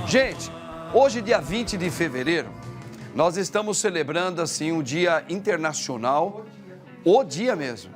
Gente, hoje, dia 20 de fevereiro, nós estamos celebrando, assim, um dia internacional, o dia mesmo.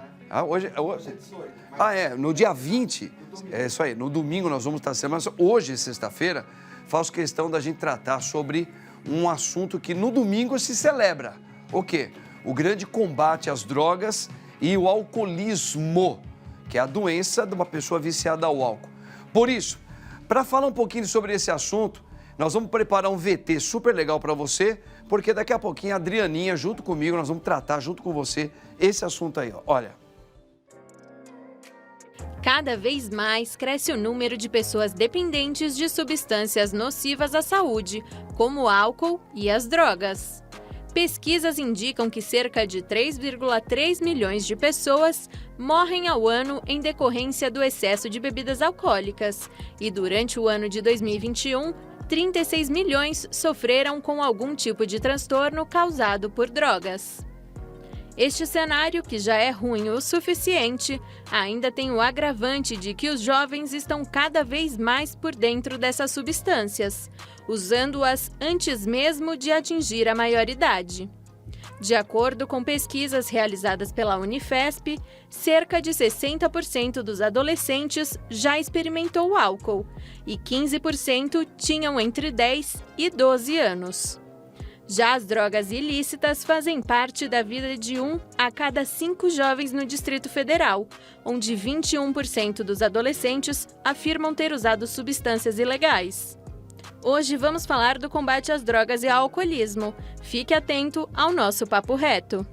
No dia 20, é isso aí, no domingo nós vamos estar celebrando, hoje, sexta-feira, faço questão da gente tratar sobre um assunto que no domingo se celebra. O quê? O grande combate às drogas e o alcoolismo, que é a doença de uma pessoa viciada ao álcool. Por isso, para falar um pouquinho sobre esse assunto, nós vamos preparar um VT super legal para você, porque daqui a pouquinho a Adrianinha, junto comigo, nós vamos tratar junto com você esse assunto aí, ó. Olha. Cada vez mais cresce o número de pessoas dependentes de substâncias nocivas à saúde, como o álcool e as drogas. Pesquisas indicam que cerca de 3,3 milhões de pessoas morrem ao ano em decorrência do excesso de bebidas alcoólicas. E durante o ano de 2021, 36 milhões sofreram com algum tipo de transtorno causado por drogas. Este cenário, que já é ruim o suficiente, ainda tem o agravante de que os jovens estão cada vez mais por dentro dessas substâncias, usando-as antes mesmo de atingir a maioridade. De acordo com pesquisas realizadas pela Unifesp, cerca de 60% dos adolescentes já experimentou o álcool e 15% tinham entre 10 e 12 anos. Já as drogas ilícitas fazem parte da vida de 1 a cada 5 jovens no Distrito Federal, onde 21% dos adolescentes afirmam ter usado substâncias ilegais. Hoje vamos falar do combate às drogas e ao alcoolismo. Fique atento ao nosso Papo Reto.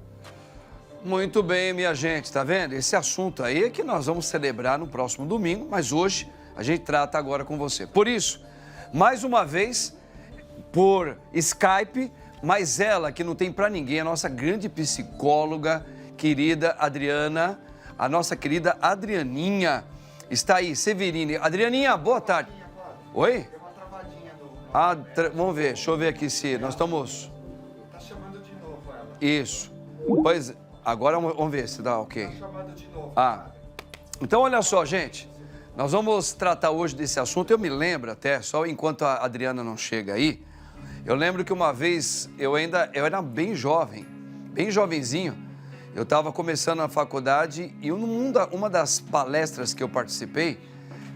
Muito bem, minha gente, tá vendo? Esse assunto aí é que nós vamos celebrar no próximo domingo, mas hoje a gente trata agora com você. Por isso, mais uma vez, por Skype, mas ela que não tem pra ninguém, a nossa grande psicóloga, querida Adriana, a nossa querida Adrianinha, está aí, Severine. Adrianinha, boa tarde. Oi? Vamos ver, deixa eu ver aqui se nós estamos... Tá chamando de novo ela. Isso. Pois, agora vamos ver se dá ok. Tá chamando de novo. Então olha só, gente, nós vamos tratar hoje desse assunto. Eu me lembro até, só enquanto a Adriana não chega aí, eu lembro que uma vez, eu era bem jovem, bem jovenzinho, eu estava começando a faculdade e uma das palestras que eu participei,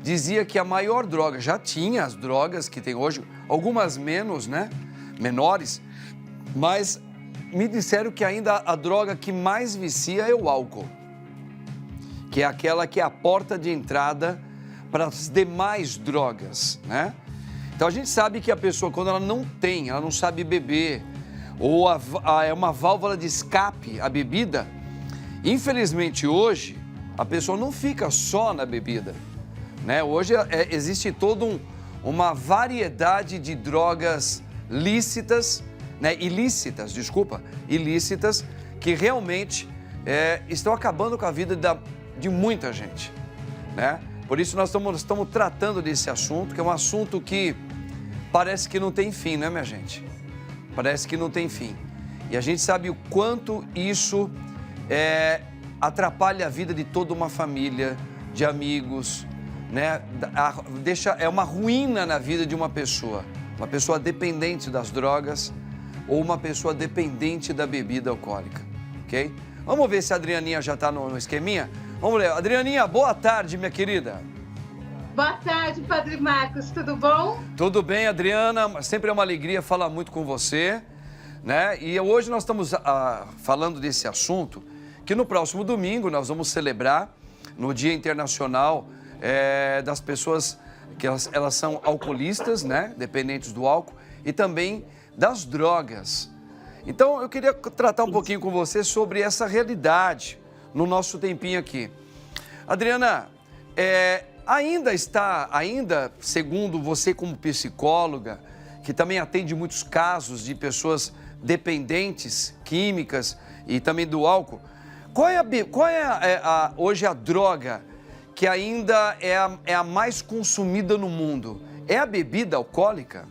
dizia que a maior droga, já tinha as drogas que tem hoje, algumas menos, né, menores, mas me disseram que ainda a droga que mais vicia é o álcool, que é aquela que é a porta de entrada para as demais drogas, né? Então a gente sabe que a pessoa, quando ela não sabe beber, ou é uma válvula de escape a bebida, infelizmente hoje a pessoa não fica só na bebida, né? Hoje existe toda uma variedade de drogas ilícitas, que realmente estão acabando com a vida de muita gente, né? Por isso nós estamos tratando desse assunto, que é um assunto que parece que não tem fim, né, minha gente? Parece que não tem fim. E a gente sabe o quanto isso atrapalha a vida de toda uma família, de amigos, né? É uma ruína na vida de uma pessoa dependente das drogas ou uma pessoa dependente da bebida alcoólica, ok? Vamos ver se a Adrianinha já está no esqueminha? Vamos ler. Adrianinha, boa tarde, minha querida. Boa tarde, Padre Marcos, tudo bom? Tudo bem, Adriana, sempre é uma alegria falar muito com você, né? E hoje nós estamos falando desse assunto, que no próximo domingo nós vamos celebrar no Dia Internacional das pessoas que elas são alcoolistas, né? Dependentes do álcool, e também das drogas. Então eu queria tratar um pouquinho com você sobre essa realidade no nosso tempinho aqui. Adriana, ainda, segundo você como psicóloga, que também atende muitos casos de pessoas dependentes, químicas e também do álcool, qual é hoje a droga que ainda é a mais consumida no mundo? É a bebida alcoólica?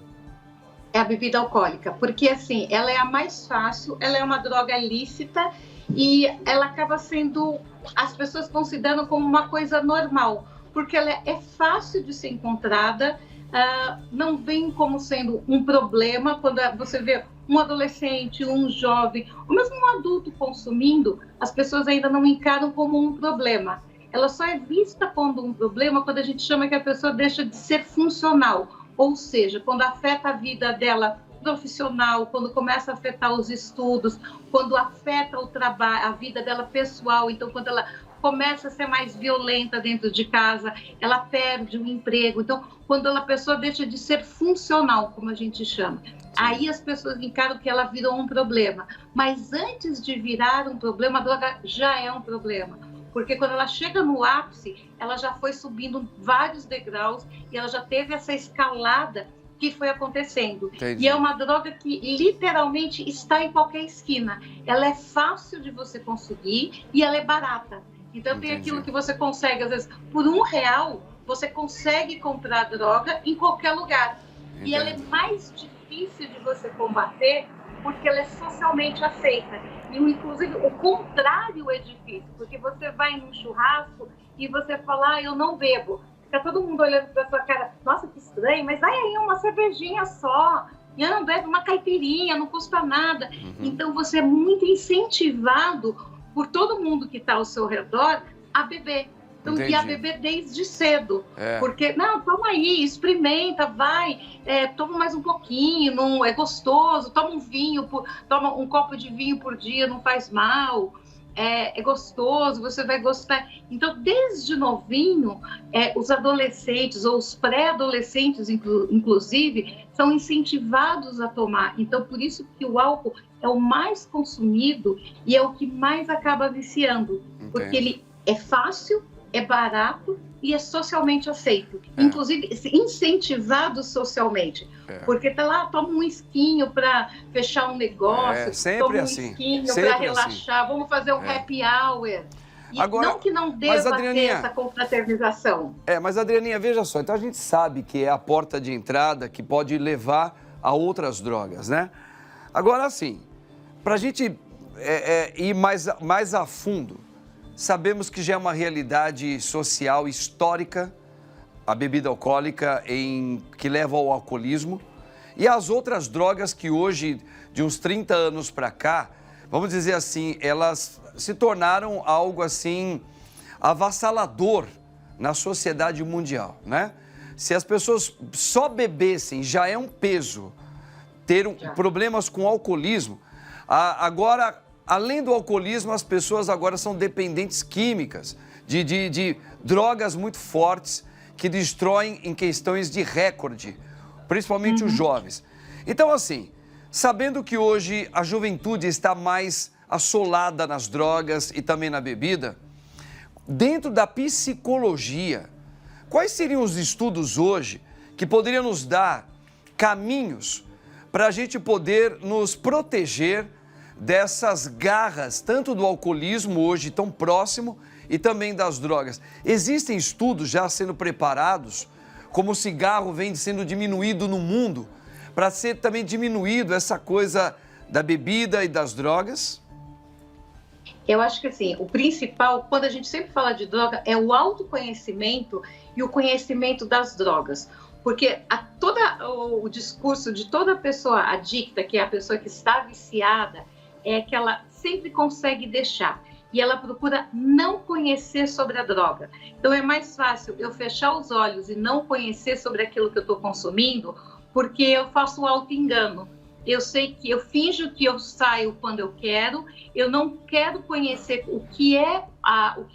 É a bebida alcoólica, porque assim, ela é a mais fácil, ela é uma droga lícita e ela acaba sendo, as pessoas consideram como uma coisa normal, porque ela é fácil de ser encontrada, não veem como sendo um problema quando você vê um adolescente, um jovem, ou mesmo um adulto consumindo, as pessoas ainda não encaram como um problema. Ela só é vista como um problema quando a gente chama que a pessoa deixa de ser funcional, ou seja, quando afeta a vida dela profissional, quando começa a afetar os estudos, quando afeta o trabalho, a vida dela pessoal, então quando ela começa a ser mais violenta dentro de casa, ela perde o emprego. Então, quando a pessoa deixa de ser funcional, como a gente chama, aí as pessoas encaram que ela virou um problema. Mas antes de virar um problema, a droga já é um problema. Porque quando ela chega no ápice, ela já foi subindo vários degraus e ela já teve essa escalada que foi acontecendo. Entendi. E é uma droga que literalmente está em qualquer esquina. Ela é fácil de você conseguir e ela é barata. Então tem aquilo que você consegue, às vezes, por R$1, você consegue comprar droga em qualquer lugar. Entendi. E ela é mais difícil de você combater porque ela é socialmente aceita. E, inclusive, o contrário é difícil, porque você vai num churrasco e você fala, eu não bebo. Fica todo mundo olhando para sua cara, nossa, que estranho, mas vai aí uma cervejinha só. E eu não bebo uma caipirinha, não custa nada. Então, você é muito incentivado por todo mundo que está ao seu redor a beber. Então, e a beber desde cedo. Porque, não, toma aí, experimenta, vai, toma mais um pouquinho, não, é gostoso, toma um vinho, toma um copo de vinho por dia, não faz mal, é gostoso, você vai gostar. Então, desde novinho, os adolescentes ou os pré-adolescentes, inclusive, são incentivados a tomar. Então, por isso que o álcool é o mais consumido e é o que mais acaba viciando. Porque ele é fácil, é barato e é socialmente aceito. Inclusive, incentivado socialmente. Porque tá lá, toma um esquinho para fechar um negócio, toma um esquinho para relaxar, vamos fazer um happy hour. E agora, não que não deva ter essa confraternização. Mas, Adrianinha, veja só, então a gente sabe que é a porta de entrada que pode levar a outras drogas, né? Agora, assim, para a gente ir mais a fundo, sabemos que já é uma realidade social histórica, a bebida alcoólica que leva ao alcoolismo, e as outras drogas que hoje, de uns 30 anos para cá, vamos dizer assim, elas se tornaram algo assim avassalador na sociedade mundial, né? Se as pessoas só bebessem, já é um peso ter problemas com alcoolismo. Agora, além do alcoolismo, as pessoas agora são dependentes químicas de drogas muito fortes que destroem em questões de recorde, principalmente os jovens. Então, assim, sabendo que hoje a juventude está mais assolada nas drogas e também na bebida, dentro da psicologia, quais seriam os estudos hoje que poderiam nos dar caminhos para a gente poder nos proteger dessas garras, tanto do alcoolismo hoje tão próximo e também das drogas? Existem estudos já sendo preparados, como o cigarro vem sendo diminuído no mundo, para ser também diminuído essa coisa da bebida e das drogas? Eu acho que assim, o principal, quando a gente sempre fala de droga, é o autoconhecimento e o conhecimento das drogas. Porque todo o discurso de toda pessoa adicta, que é a pessoa que está viciada, é que ela sempre consegue deixar. E ela procura não conhecer sobre a droga. Então é mais fácil eu fechar os olhos e não conhecer sobre aquilo que eu estou consumindo, porque eu faço o auto-engano. Eu sei que eu finjo que eu saio quando eu quero, eu não quero conhecer o que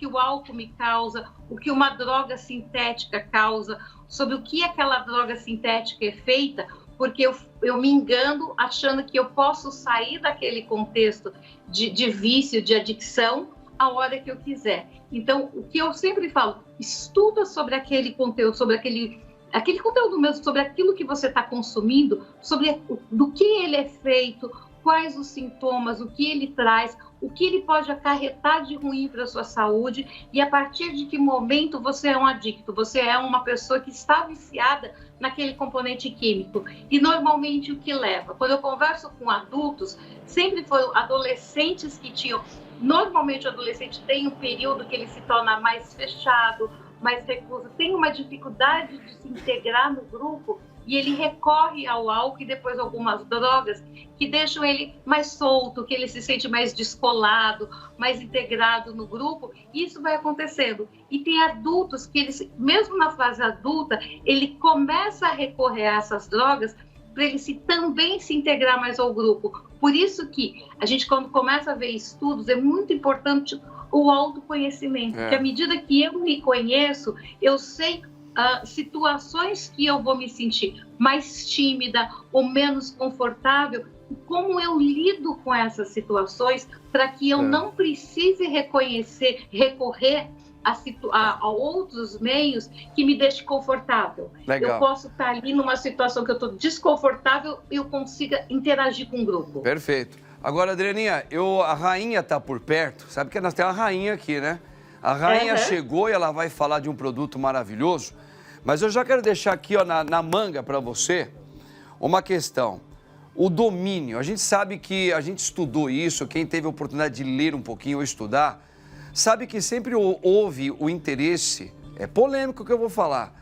o álcool me causa, o que uma droga sintética causa, sobre o que aquela droga sintética é feita, porque eu me engano achando que eu posso sair daquele contexto de vício, de adicção, a hora que eu quiser. Então, o que eu sempre falo, estuda sobre aquele conteúdo, sobre aquele conteúdo mesmo, sobre aquilo que você está consumindo, sobre do que ele é feito, quais os sintomas, o que ele traz, o que ele pode acarretar de ruim para a sua saúde e a partir de que momento você é um adicto, você é uma pessoa que está viciada naquele componente químico. E normalmente o que leva? Quando eu converso com adultos, sempre foram adolescentes que tinham... Normalmente o adolescente tem um período que ele se torna mais fechado, mais recluso, tem uma dificuldade de se integrar no grupo, e ele recorre ao álcool e depois algumas drogas que deixam ele mais solto, que ele se sente mais descolado, mais integrado no grupo. Isso vai acontecendo. E tem adultos que eles, mesmo na fase adulta, ele começa a recorrer a essas drogas para ele também se integrar mais ao grupo. Por isso que a gente, quando começa a ver estudos, é muito importante o autoconhecimento. Porque à medida que eu me conheço, eu sei situações que eu vou me sentir mais tímida ou menos confortável, como eu lido com essas situações para que eu não precise recorrer a outros meios que me deixem confortável. Legal. Eu posso estar ali numa situação que eu estou desconfortável e eu consiga interagir com o grupo. Perfeito. Agora, Adrianinha, a rainha está por perto, sabe que nós temos uma rainha aqui, né? A rainha chegou e ela vai falar de um produto maravilhoso, mas eu já quero deixar aqui na manga para você uma questão. O domínio, a gente sabe que a gente estudou isso, quem teve a oportunidade de ler um pouquinho ou estudar, sabe que sempre houve o interesse, é polêmico o que eu vou falar,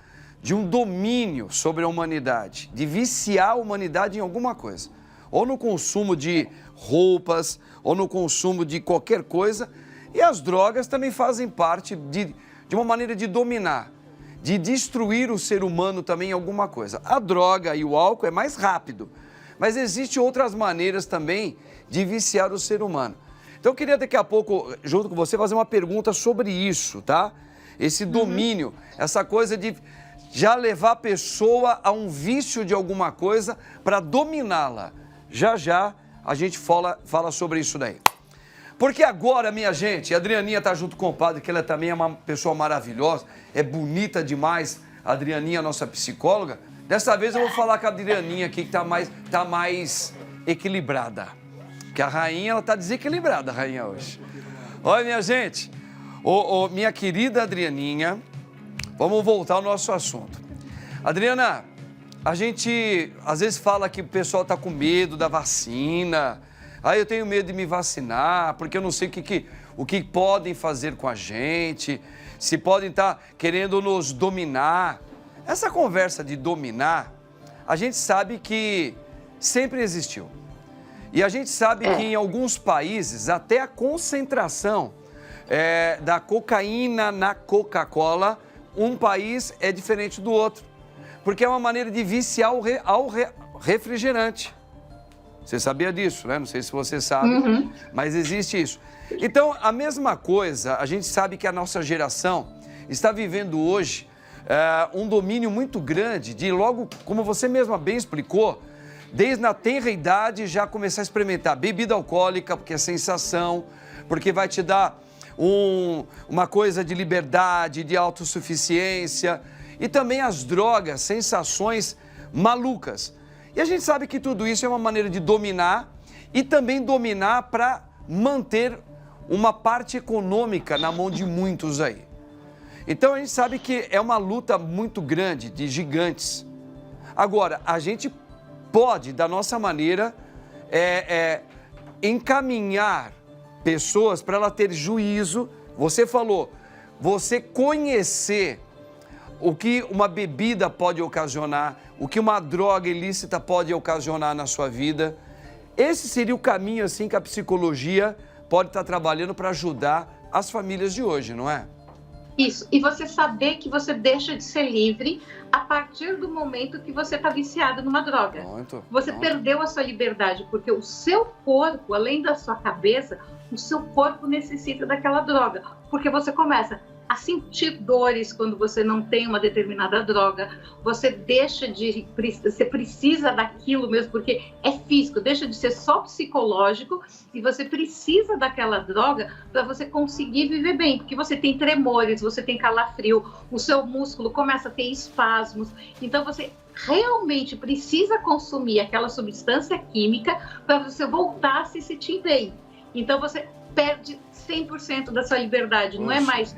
de um domínio sobre a humanidade, de viciar a humanidade em alguma coisa. Ou no consumo de roupas, ou no consumo de qualquer coisa. E as drogas também fazem parte de uma maneira de dominar, de destruir o ser humano também em alguma coisa. A droga e o álcool é mais rápido, mas existem outras maneiras também de viciar o ser humano. Então eu queria daqui a pouco, junto com você, fazer uma pergunta sobre isso, tá? Esse domínio, essa coisa de já levar a pessoa a um vício de alguma coisa para dominá-la. Já já a gente fala sobre isso daí. Porque agora, minha gente, a Adrianinha tá junto com o padre, que ela também é uma pessoa maravilhosa, é bonita demais, a Adrianinha, nossa psicóloga. Dessa vez eu vou falar com a Adrianinha aqui, que tá mais equilibrada. Porque a rainha, ela tá desequilibrada, a rainha, hoje. Olha, minha gente, minha querida Adrianinha, vamos voltar ao nosso assunto. Adriana, a gente às vezes fala que o pessoal tá com medo da vacina. Eu tenho medo de me vacinar, porque eu não sei o que podem fazer com a gente, se podem estar querendo nos dominar. Essa conversa de dominar, a gente sabe que sempre existiu. E a gente sabe que em alguns países, até a concentração da cocaína na Coca-Cola, um país é diferente do outro. Porque é uma maneira de viciar ao refrigerante. Você sabia disso, né? Não sei se você sabe, mas existe isso. Então, a mesma coisa, a gente sabe que a nossa geração está vivendo hoje um domínio muito grande de logo, como você mesma bem explicou, desde a tenra idade já começar a experimentar bebida alcoólica, porque é sensação, porque vai te dar uma coisa de liberdade, de autossuficiência, e também as drogas, sensações malucas. E a gente sabe que tudo isso é uma maneira de dominar e também dominar para manter uma parte econômica na mão de muitos aí. Então a gente sabe que é uma luta muito grande, de gigantes. Agora, a gente pode, da nossa maneira, encaminhar pessoas para ela ter juízo. Você falou, você conhecer o que uma bebida pode ocasionar, o que uma droga ilícita pode ocasionar na sua vida. Esse seria o caminho, assim, que a psicologia pode estar trabalhando para ajudar as famílias de hoje, não é? Isso, e você saber que você deixa de ser livre a partir do momento que você está viciado numa droga. Você perdeu a sua liberdade, porque o seu corpo, além da sua cabeça, o seu corpo necessita daquela droga, porque você começa a sentir dores quando você não tem uma determinada droga, você precisa daquilo mesmo, porque é físico, deixa de ser só psicológico, e você precisa daquela droga para você conseguir viver bem, porque você tem tremores, você tem calafrio, o seu músculo começa a ter espasmos, então você realmente precisa consumir aquela substância química para você voltar a se sentir bem. Então você perde 100% da sua liberdade. Não é mais,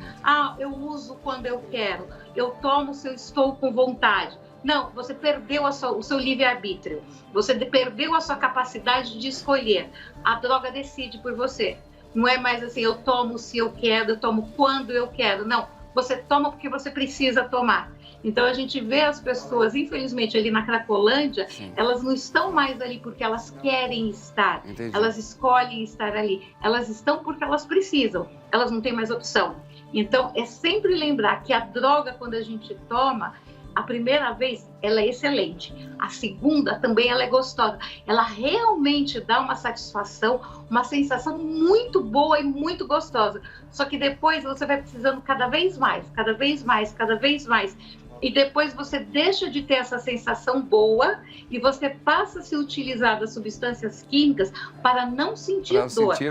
eu uso quando eu quero, eu tomo se eu estou com vontade. Não, você perdeu o seu livre-arbítrio, você perdeu a sua capacidade de escolher. A droga decide por você. Não é mais assim, eu tomo se eu quero, eu tomo quando eu quero. Não, você toma porque você precisa tomar. Então a gente vê as pessoas, infelizmente, ali na Cracolândia, Sim. elas não estão mais ali porque elas querem estar, Entendi. elas escolhem estar ali, elas estão porque elas precisam, elas não têm mais opção. Então é sempre lembrar que a droga, quando a gente toma, a primeira vez ela é excelente, a segunda também ela é gostosa, ela realmente dá uma satisfação, uma sensação muito boa e muito gostosa, só que depois você vai precisando cada vez mais, cada vez mais, cada vez mais, e depois você deixa de ter essa sensação boa e você passa a se utilizar das substâncias químicas para não sentir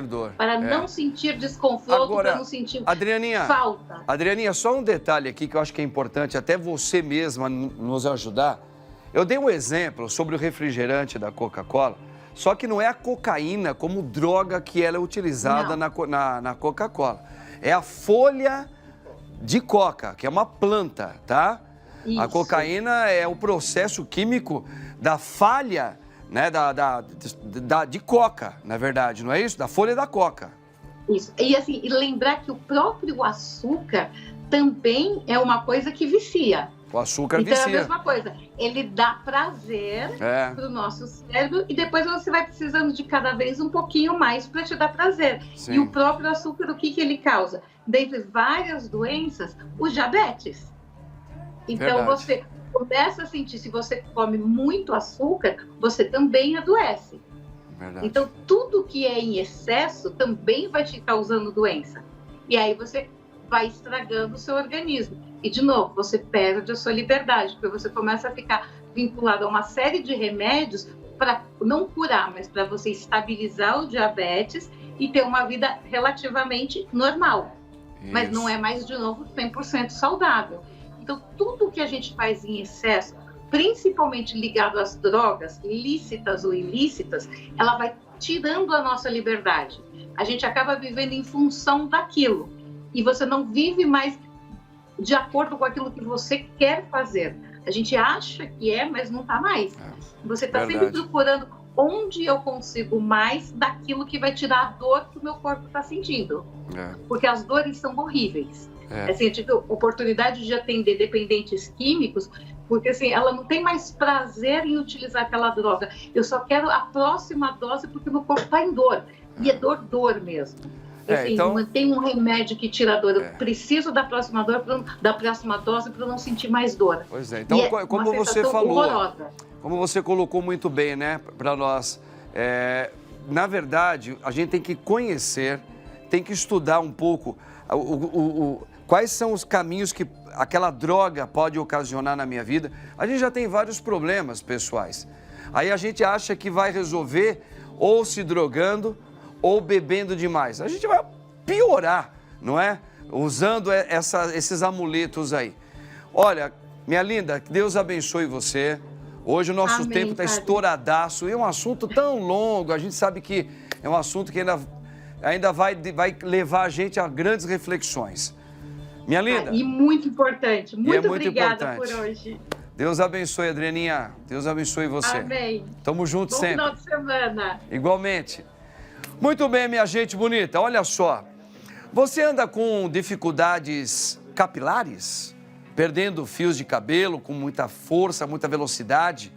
dor, para não sentir desconforto, Agora, para não sentir Adrianinha, falta. Adrianinha, só um detalhe aqui que eu acho que é importante, até você mesma nos ajudar. Eu dei um exemplo sobre o refrigerante da Coca-Cola, só que não é a cocaína como droga que ela é utilizada na Coca-Cola. É a folha de coca, que é uma planta, tá? Isso. A cocaína é o processo químico da falha, né, de coca, na verdade, não é isso? Da folha da coca. Isso. E assim, e lembrar que o próprio açúcar também é uma coisa que vicia. O açúcar então vicia. É a mesma coisa. Ele dá prazer para o nosso cérebro e depois você vai precisando de cada vez um pouquinho mais para te dar prazer. Sim. E o próprio açúcar, o que ele causa? Dentre várias doenças, o diabetes. Então você começa a sentir, se você come muito açúcar, você também adoece. Verdade. Então tudo que é em excesso também vai te causando doença. E aí você vai estragando o seu organismo. E de novo, você perde a sua liberdade, porque você começa a ficar vinculado a uma série de remédios para não curar, mas para você estabilizar o diabetes e ter uma vida relativamente normal. Isso. Mas não é mais, de novo, 100% saudável. Então, tudo que a gente faz em excesso, principalmente ligado às drogas, lícitas ou ilícitas, ela vai tirando a nossa liberdade. A gente acaba vivendo em função daquilo. E você não vive mais de acordo com aquilo que você quer fazer. A gente acha que mas não está mais. Você está sempre procurando onde eu consigo mais daquilo que vai tirar a dor que o meu corpo está sentindo. Porque as dores são horríveis. Assim, eu tive a oportunidade de atender dependentes químicos, porque assim, ela não tem mais prazer em utilizar aquela droga. Eu só quero a próxima dose porque meu corpo está em dor. E é dor mesmo. Assim, então... não tem um remédio que tira a dor. Eu preciso da próxima dose para não sentir mais dor. Pois é. Então, como você falou, horrorosa. Como você colocou muito bem, né, para nós, na verdade, a gente tem que conhecer, tem que estudar um pouco quais são os caminhos que aquela droga pode ocasionar na minha vida. A gente já tem vários problemas pessoais. Aí a gente acha que vai resolver ou se drogando ou bebendo demais. A gente vai piorar, não é? Usando esses amuletos aí. Olha, minha linda, que Deus abençoe você. Hoje o nosso tempo está estouradaço. E é um assunto tão longo, a gente sabe que é um assunto que ainda vai levar a gente a grandes reflexões. Minha linda. E muito importante. Muito obrigada por hoje. Deus abençoe, Adrianinha. Deus abençoe você. Amém. Tamo junto sempre. Bom final de semana. Igualmente. Muito bem, minha gente bonita. Olha só. Você anda com dificuldades capilares? Perdendo fios de cabelo com muita força, muita velocidade?